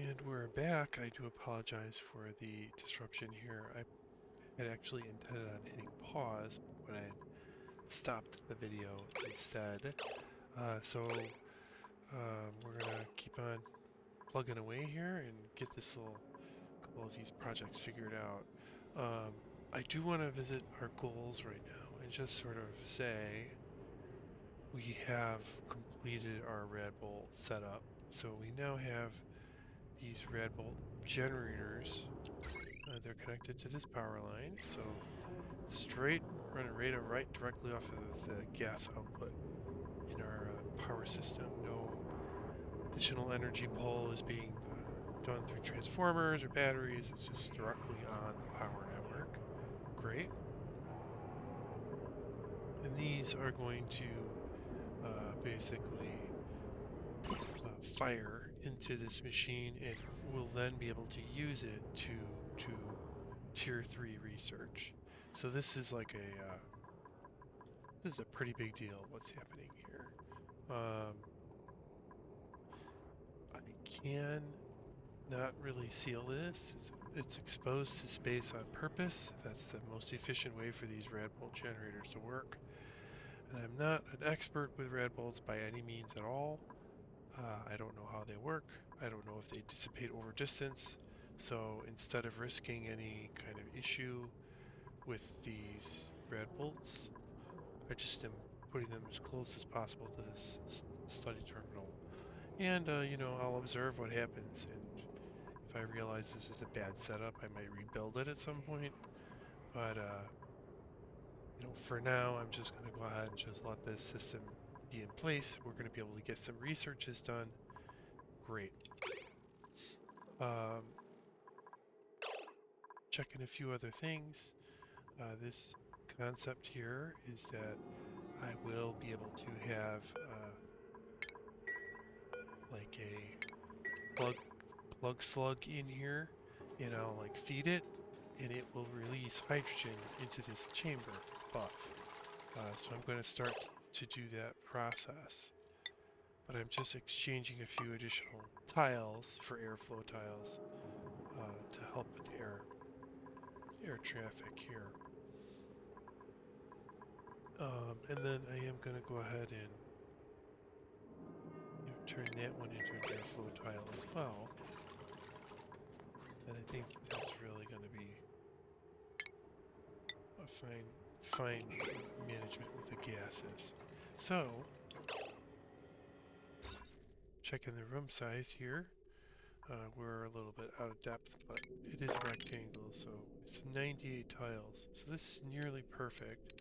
And we're back. I do apologize for the disruption here. I had actually intended on hitting pause when I stopped the video instead. We're gonna keep on plugging away here and get this couple of these projects figured out. I do want to visit our goals right now and just sort of say we have completed our Radbolt setup. So we now have these Radbolt generators. They're connected to this power line, so straight running right directly off of the gas output in our power system. No additional energy pull is being done through transformers or batteries. It's just directly on the power network. Great. And these are going to basically fire into this machine, and we'll then be able to use it to tier 3 research. So this is like this is a pretty big deal what's happening here. I can not really seal this. It's exposed to space on purpose. That's the most efficient way for these Radbolt generators to work. And I'm not an expert with Radbolts by any means at all. I don't know how they work. I don't know if they dissipate over distance. So instead of risking any kind of issue with these Radbolts, I just am putting them as close as possible to this study terminal. And, I'll observe what happens. And if I realize this is a bad setup, I might rebuild it at some point. But, for now, I'm just going to go ahead and just let this system be in place. We're going to be able to get some researches done. Great. Checking a few other things. This concept here is that I will be able to have like a plug slug in here, and I'll like feed it, and it will release hydrogen into this chamber above. So I'm going to start to do that process. But I'm just exchanging a few additional tiles for airflow tiles to help with the air traffic here. And then I am going to go ahead and turn that one into an airflow tile as well. And I think that's really going to be a fine management with the gases. So, checking the room size here. We're a little bit out of depth, but it is a rectangle, so it's 98 tiles. So this is nearly perfect.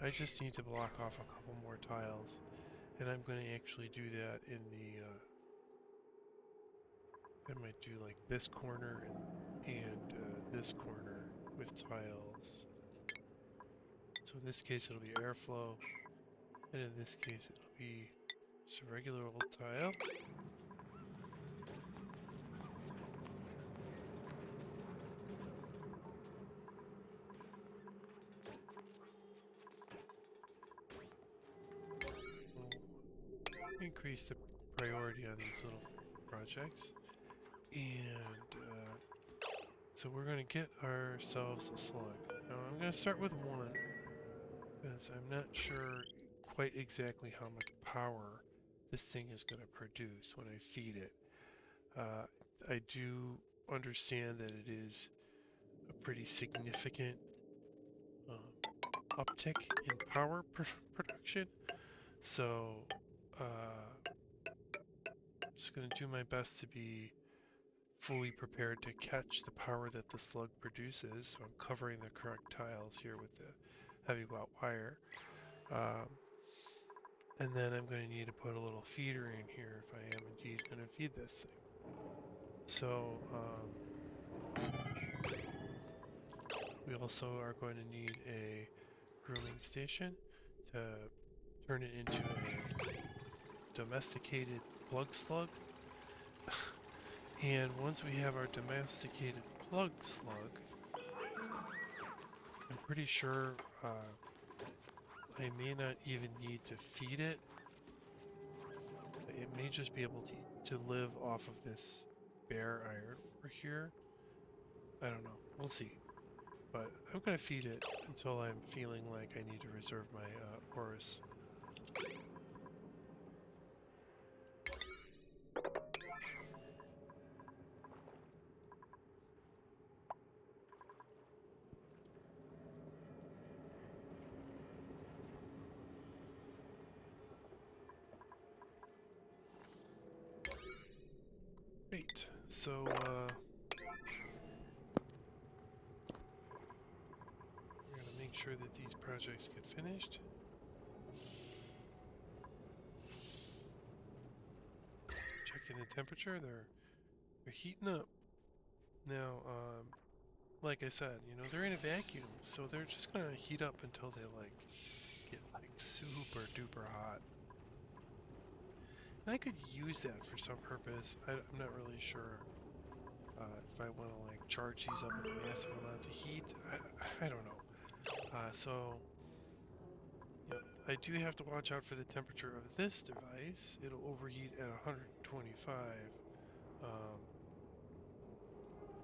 I just need to block off a couple more tiles, and I'm going to actually do that in the I might do like this corner and this corner with tiles. So in this case it'll be airflow, and in this case it'll be just a regular old tile. We'll increase the priority on these little projects, and so we're going to get ourselves a slug. Now I'm going to start with one, because I'm not sure quite exactly how much power this thing is going to produce when I feed it. I do understand that it is a pretty significant uptick in power production, so I'm just going to do my best to be fully prepared to catch the power that the slug produces. So I'm covering the correct tiles here with the heavy watt wire. And then I'm going to need to put a little feeder in here if I am indeed going to feed this thing. So we also are going to need a grooming station to turn it into a domesticated plug slug. And once we have our domesticated plug slug, I'm pretty sure I may not even need to feed it. It may just be able to live off of this bare iron over here. I don't know. We'll see. But I'm going to feed it until I'm feeling like I need to reserve my ores. Great. So, we're going to make sure that these projects get finished. Checking the temperature, they're heating up. Now, like I said, you know, they're in a vacuum, so they're just gonna heat up until they get super duper hot. And I could use that for some purpose. I'm not really sure if I want to charge these up with massive amounts of heat. I don't know. So yep, I do have to watch out for the temperature of this device. It'll overheat at 125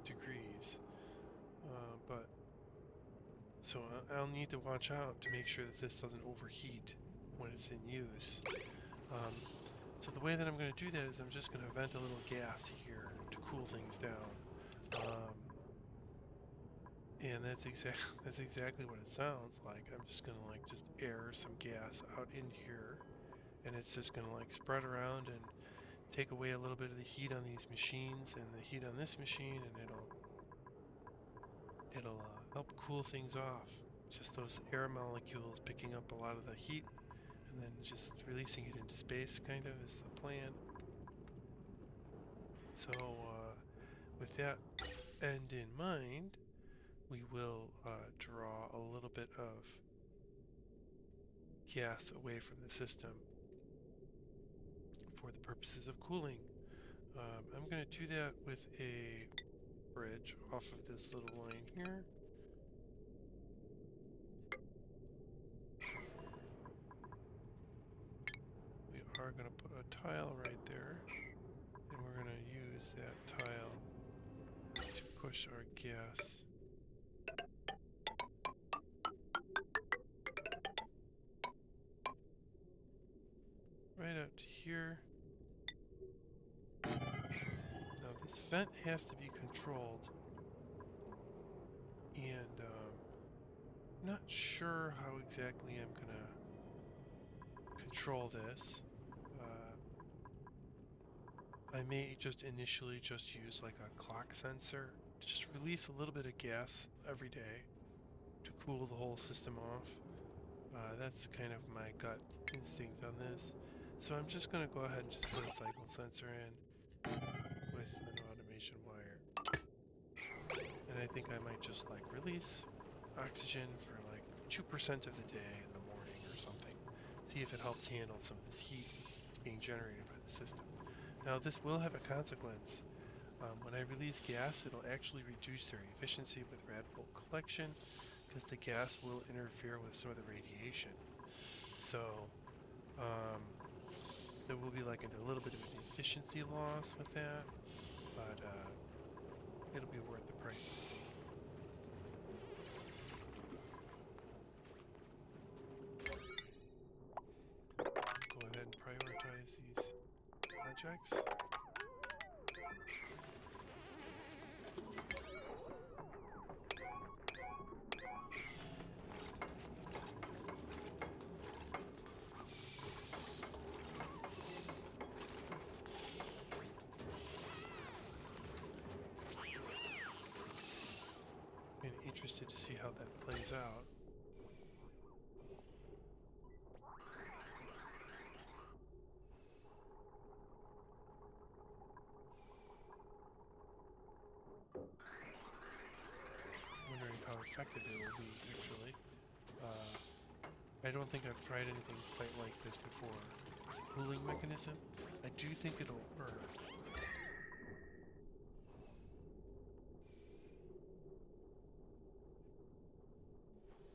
degrees. But so I'll need to watch out to make sure that this doesn't overheat when it's in use. So the way that I'm going to do that is I'm just going to vent a little gas here to cool things down. And that's exactly what it sounds like. I'm just going to just air some gas out in here, and it's just going to spread around and take away a little bit of the heat on these machines and the heat on this machine, and it'll help cool things off. Just those air molecules picking up a lot of the heat and then just releasing it into space kind of is the plan. So with that end in mind, we will draw a little bit of gas away from the system for the purposes of cooling. I'm going to do that with a bridge off of this little line here. We are going to put a tile right there, and we're going to use that tile to push our gas right out to here. Now this vent has to be controlled, and I'm not sure how exactly I'm gonna control this. I may just initially just use a clock sensor to just release a little bit of gas every day to cool the whole system off. That's kind of my gut instinct on this. So I'm just going to go ahead and just put a cycle sensor in with an automation wire. And I think I might just release oxygen for 2% of the day in the morning or something. See if it helps handle some of this heat that's being generated by the system. Now this will have a consequence. When I release gas, it'll actually reduce their efficiency with Radbolt collection because the gas will interfere with some of the radiation. So there will be a little bit of an efficiency loss with that, but it'll be worth the price. Go ahead and prioritize these projects. And interested to see how that plays out. Wondering how effective it will be, actually. I don't think I've tried anything quite like this before. It's a cooling mechanism. I do think it'll work.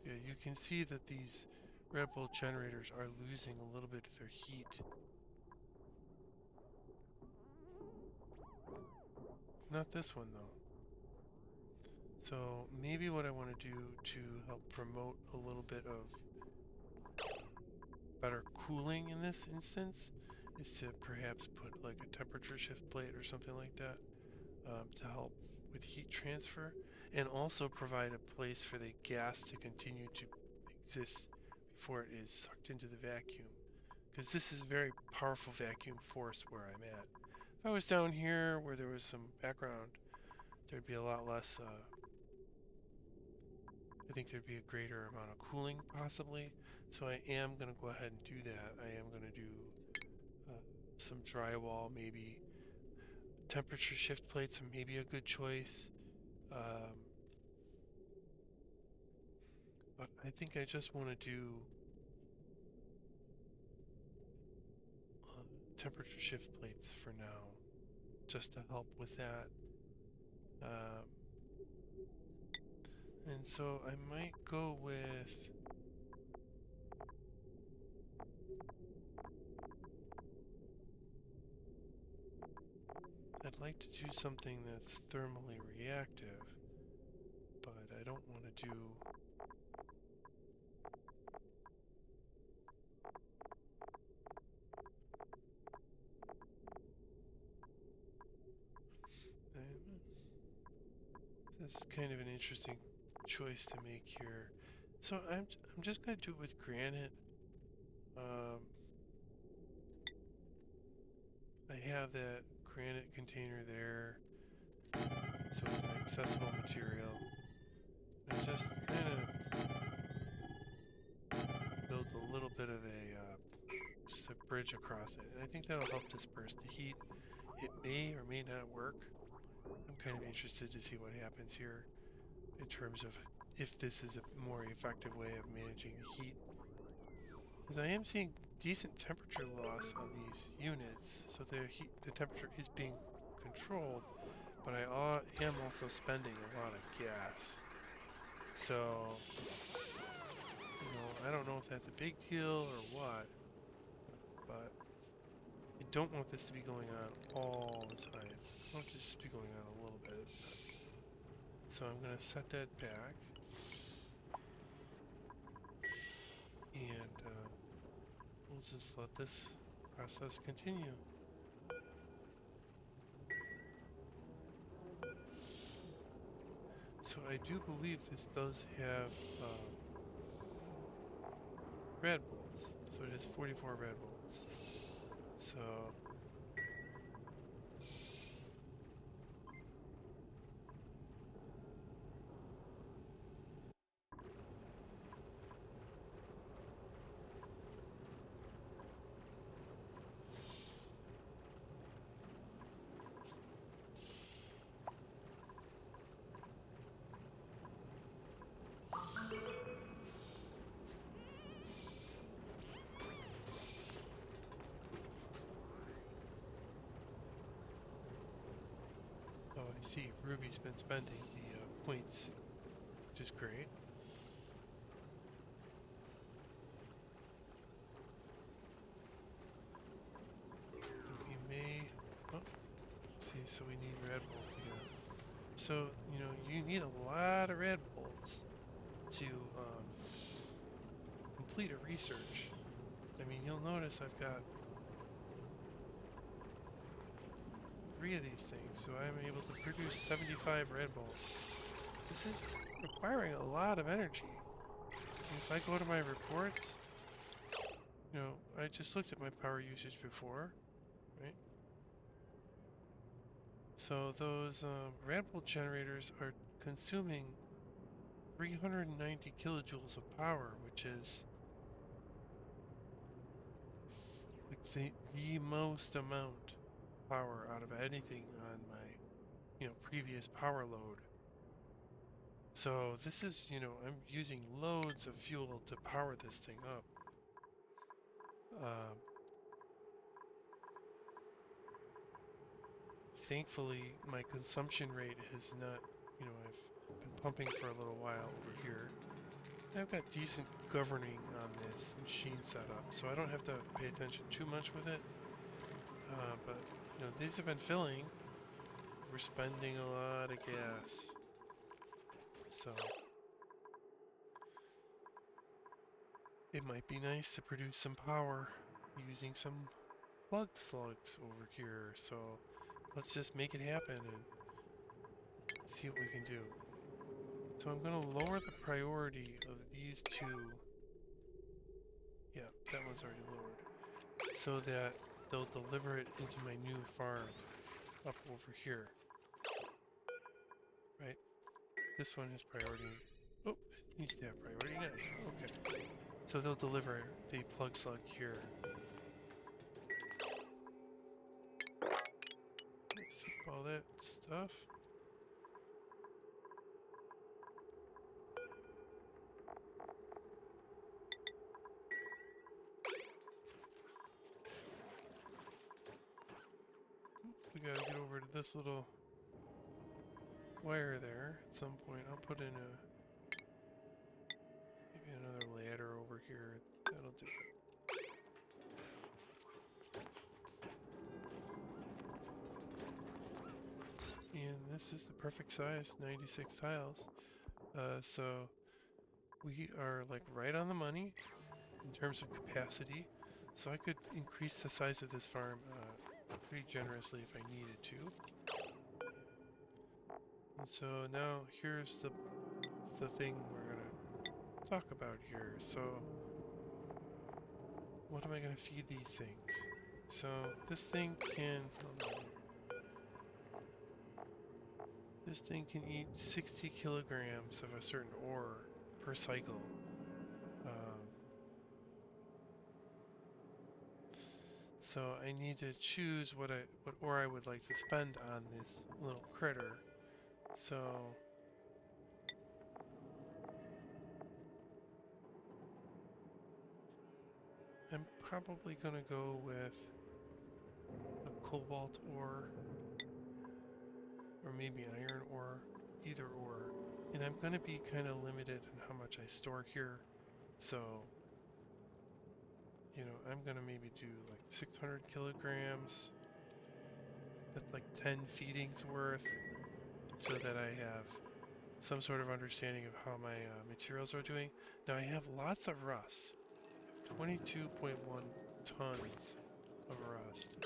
Yeah, you can see that these Radbolt generators are losing a little bit of their heat. not this one though. So maybe what I want to do to help promote a little bit of better cooling in this instance is to perhaps put like a temperature shift plate or something like that to help with heat transfer, and also provide a place for the gas to continue to exist before it is sucked into the vacuum. Because this is a very powerful vacuum force where I'm at. If I was down here where there was some background, there'd be a lot less, I think there'd be a greater amount of cooling possibly. So I am going to go ahead and do that. I am going to do some drywall, maybe temperature shift plates, maybe a good choice. Um, but I think I just want to do temperature shift plates for now, just to help with that. Um, and so I might go with, I'd like to do something that's thermally reactive, but I don't want to do, this is kind of an interesting choice to make here. So I'm just going to do it with granite. Um, I have that granite container there, so it's an accessible material. I just kind of build a little bit of just a bridge across it, and I think that'll help disperse the heat. It may or may not work. I'm kind of interested to see what happens here in terms of if this is a more effective way of managing the heat. Because I am seeing decent temperature loss on these units, so the temperature is being controlled, but I am also spending a lot of gas. So, I don't know if that's a big deal or what, but I don't want this to be going on all the time. I want it to just be going on a little bit at a time. So I'm going to set that back, and we'll just let this process continue. So I do believe this does have Radbolts. So it has 44 Radbolts. So oh, I see. Ruby's been spending the points, which is great. We may... Oh, see, so we need Radbolts again. So, you need a lot of Radbolts to complete a research. I mean, you'll notice I've got 3 of these things, so I'm able to produce 75 Radbolts. This is requiring a lot of energy. If I go to my reports, I just looked at my power usage before, right? So those Radbolt generators are consuming 390 kilojoules of power, which is like the most amount of power out of anything on my, previous power load. So this is, I'm using loads of fuel to power this thing up. Um, Thankfully, my consumption rate has not, I've been pumping for a little while over here. I've got decent governing on this machine setup, so I don't have to pay attention too much with it. But, these have been filling we're spending a lot of gas. So it might be nice to produce some power using some slugs over here. So let's just make it happen and see what we can do. So I'm going to lower the priority of these two. Yeah, that one's already lowered. So that they'll deliver it into my new farm up over here. Right? This one has priority. Oh, it needs to have priority. Yeah, okay. So they'll deliver the plug slug here. Sweep all that stuff. We gotta get over to this little wire there at some point. I'll put in maybe another ladder over here. That'll do it. And this is the perfect size, 96 tiles. So we are like right on the money in terms of capacity. So I could increase the size of this farm pretty generously if I needed to. And so now here's the thing we're gonna talk about here. So what am I gonna feed these things? So this thing can, hold on here. This thing can eat 60 kilograms of a certain ore per cycle. So I need to choose what ore I would like to spend on this little critter. So I'm probably gonna go with a cobalt ore or maybe iron ore, either or. And I'm gonna be kind of limited on how much I store here. So, you know, I'm gonna maybe do like 600 kilograms. That's like 10 feedings worth, so that I have some sort of understanding of how my materials are doing. Now I have lots of rust. 22.1 tons of rust.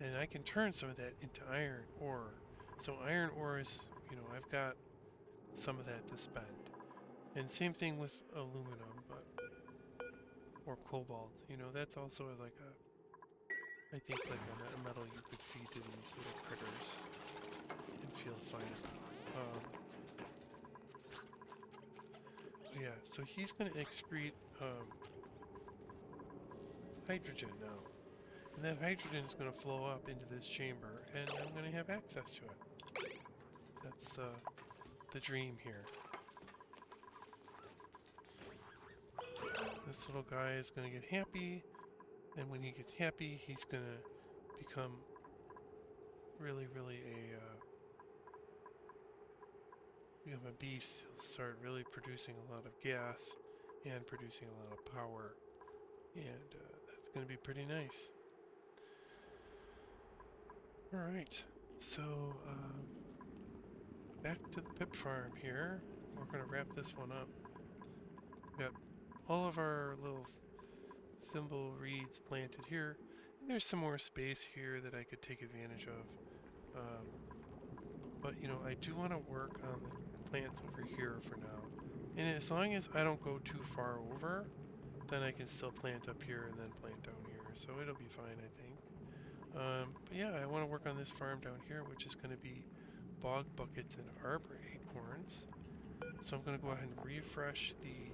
And I can turn some of that into iron ore. So iron ore is, you know, I've got some of that to spend. And same thing with aluminum, but or cobalt. You know, that's also like I think like a metal you could feed to these little critters and feel fine about. Yeah, so he's going to excrete hydrogen now. And that hydrogen is going to flow up into this chamber, and I'm going to have access to it. That's the dream here. This little guy is going to get happy, and when he gets happy, he's going to become really, really become a beast. He'll start really producing a lot of gas and producing a lot of power, and that's going to be pretty nice. All right, so back to the pip farm here. We're going to wrap this one up. We've got all of our little thimble reeds planted here. And there's some more space here that I could take advantage of. But you know, I do want to work on the plants over here for now. And as long as I don't go too far over, then I can still plant up here and then plant down here. So it'll be fine, I think. But yeah, I want to work on this farm down here, which is going to be bog buckets and arbor acorns. So I'm going to go ahead and refresh the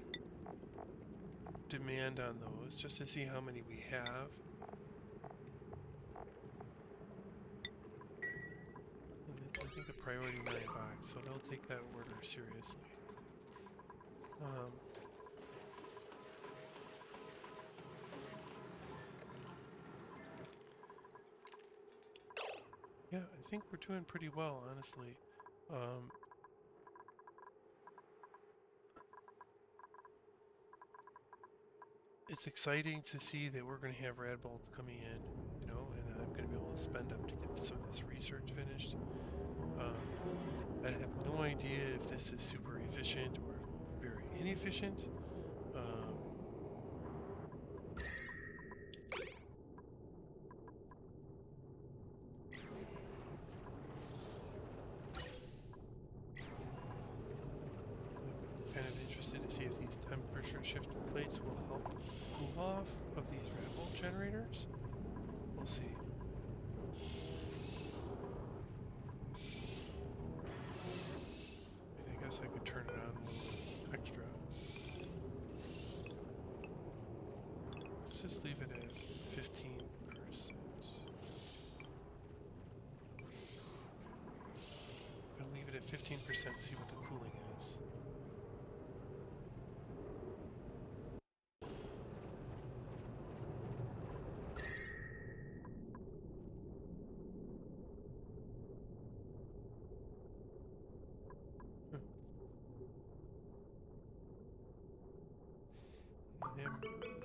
demand on those just to see how many we have. And it's, I think, a priority 9 box, so they'll take that order seriously. Yeah, I think we're doing pretty well, honestly. It's exciting to see that we're going to have Radbolt coming in, you know, and I'm going to be able to spend up to get some of this research finished. this is super efficient or very inefficient. Kind of interested to see if these temperature shift plates will help cool off of these Radbolt generators. We'll see. I guess I could turn it on a little bit extra. Let's just leave it at 15%. I'll leave it at 15%, see what the cooling is. I am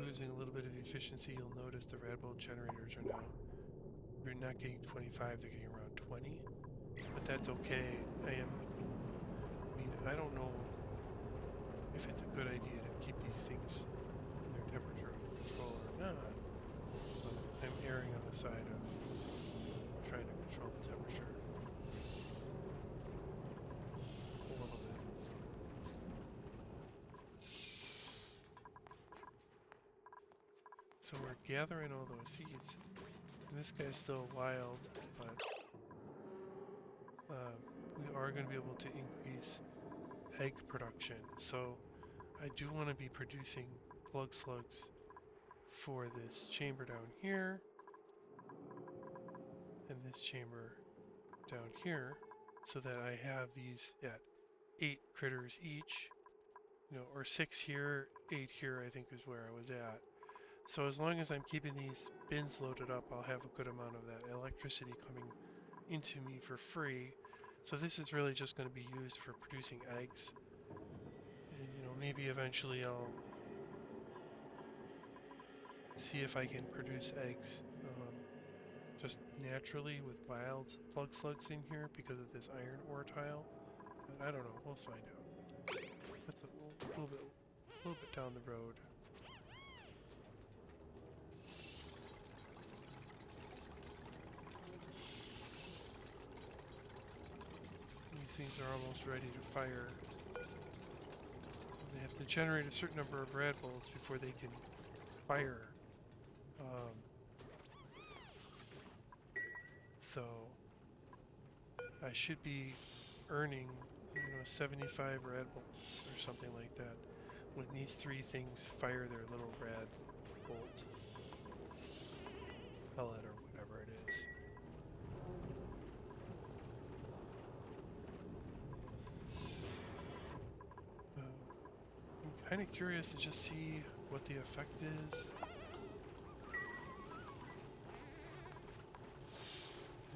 losing a little bit of efficiency. You'll notice the Radbolt generators are now, they're not getting 25, they're getting around 20. But that's okay. I don't know if it's a good idea to keep these things in their temperature under control or not. But I'm erring on the side of trying to control the temperature a little bit. So we're gathering all those seeds. And this guy's still wild, but we are going to be able to increase egg production. So I do want to be producing plug slugs for this chamber down here and this chamber down here, so that I have these at 8 critters each, or 6 here, 8 here, I think is where I was at. So as long as I'm keeping these bins loaded up, I'll have a good amount of that electricity coming into me for free. So this is really just going to be used for producing eggs. And, maybe eventually I'll see if I can produce eggs just naturally with wild plug slugs in here because of this iron ore tile. But I don't know, we'll find out. That's a little bit down the road. These things are almost ready to fire. They have to generate a certain number of Radbolts before they can fire. So I should be earning, 75 Radbolts or something like that when these 3 things fire their little Radbolt pellet or whatever it is. I'm kind of curious to just see what the effect is.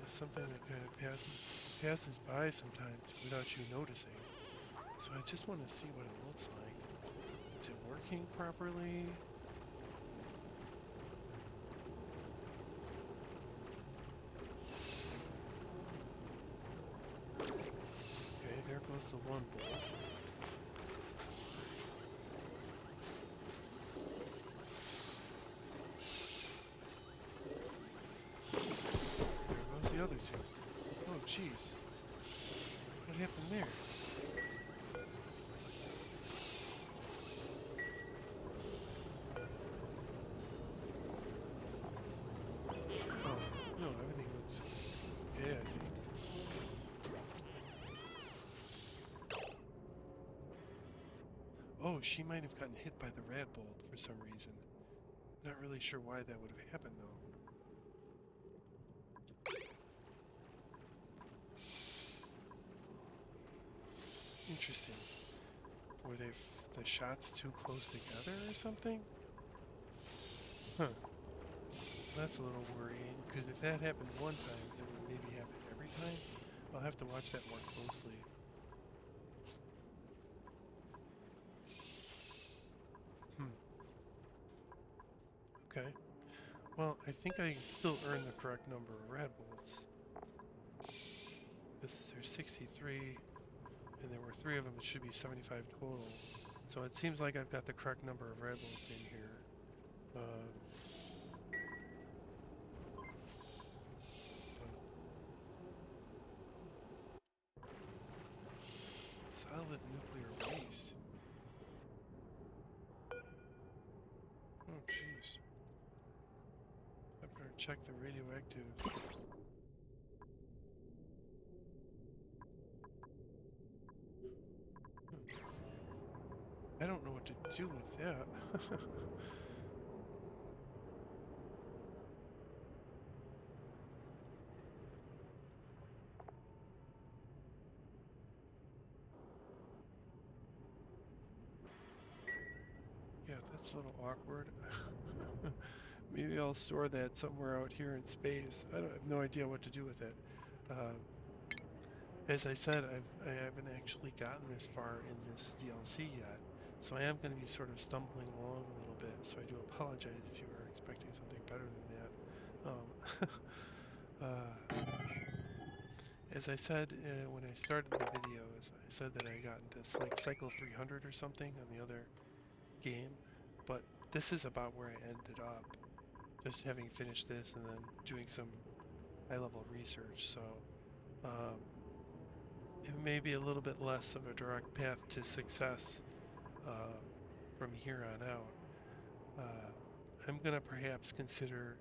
It's something that kind of passes by sometimes without you noticing. So I just want to see what it looks like. Is it working properly? Okay, there goes the 1 bolt. The other 2. Oh, jeez. What happened there? Oh, no, everything looks okay, I think. Oh, she might have gotten hit by the Radbolt for some reason. Not really sure why that would have happened, though. Interesting. Were the shots too close together or something? Huh. That's a little worrying, because if that happened one time, it would maybe happen every time. I'll have to watch that more closely. Okay. Well, I think I still earned the correct number of Radbolts. There's 63. and there were 3 of them. It should be 75 total. So it seems like I've got the correct number of Radbolts in here. But solid nuclear waste. Oh, jeez. I better check the radioactive. I don't know what to do with that. Yeah, that's a little awkward. Maybe I'll store that somewhere out here in space. I have no idea what to do with it. Um, as I said, I haven't actually gotten this far in this DLC yet, so I am going to be sort of stumbling along a little bit. So I do apologize if you were expecting something better than that. Uh, as I said when I started the videos, I said that I got into like cycle 300 or something on the other game, but this is about where I ended up, just having finished this and then doing some high-level research. So um, it may be a little bit less of a direct path to success um, from here on out. Uh, I'm gonna perhaps consider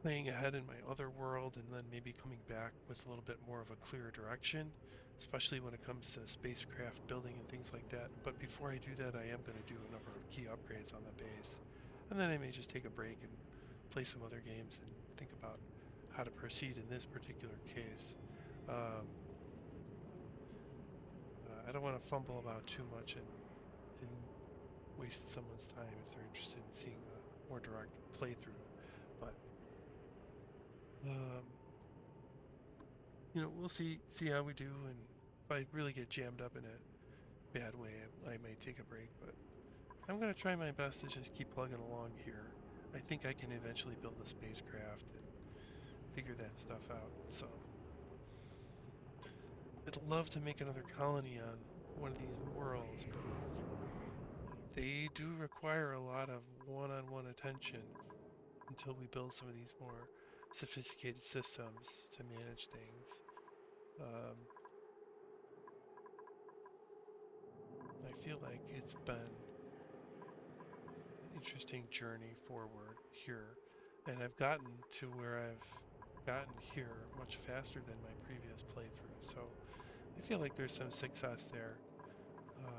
playing ahead in my other world and then maybe coming back with a little bit more of a clearer direction, especially when it comes to spacecraft building and things like that. But before I do that, I am going to do a number of key upgrades on the base. And then I may just take a break and play some other games and think about how to proceed in this particular case. Um, I don't want to fumble about too much and waste someone's time if they're interested in seeing a more direct playthrough. But um, we'll see how we do, and if I really get jammed up in a bad way, I might take a break. But I'm gonna try my best to just keep plugging along here. I think I can eventually build a spacecraft and figure that stuff out. So I'd love to make another colony on one of these worlds, but they do require a lot of one-on-one attention until we build some of these more sophisticated systems to manage things. Um, I feel like it's been interesting journey forward here, and I've gotten to where I've gotten here much faster than my previous playthrough, so I feel like there's some success there. Um,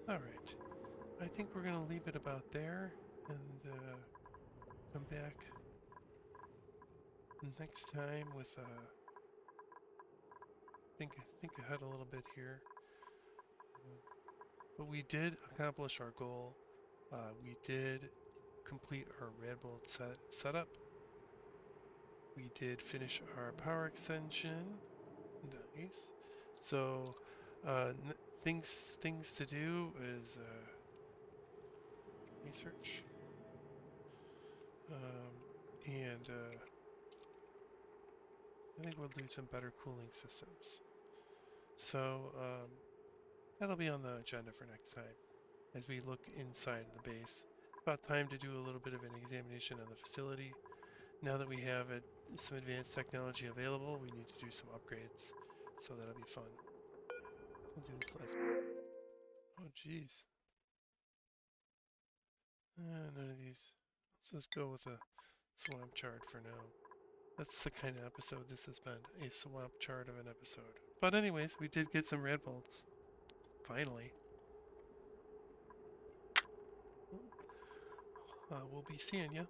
all right, I think we're gonna leave it about there and come back next time with think ahead a little bit here. Uh, but we did accomplish our goal. We did complete our Radbolt setup. We did finish our power extension. Nice. So, things to do is research, and I think we'll do some better cooling systems. So that'll be on the agenda for next time as we look inside the base. It's about time to do a little bit of an examination of the facility. Now that we have some advanced technology available, we need to do some upgrades. So that'll be fun. We'll do this last. Oh, geez. None of these. Let's just go with a swamp chart for now. That's the kind of episode this has been. A swamp chart of an episode. But anyways, we did get some Radbolts. Finally. We'll be seeing ya.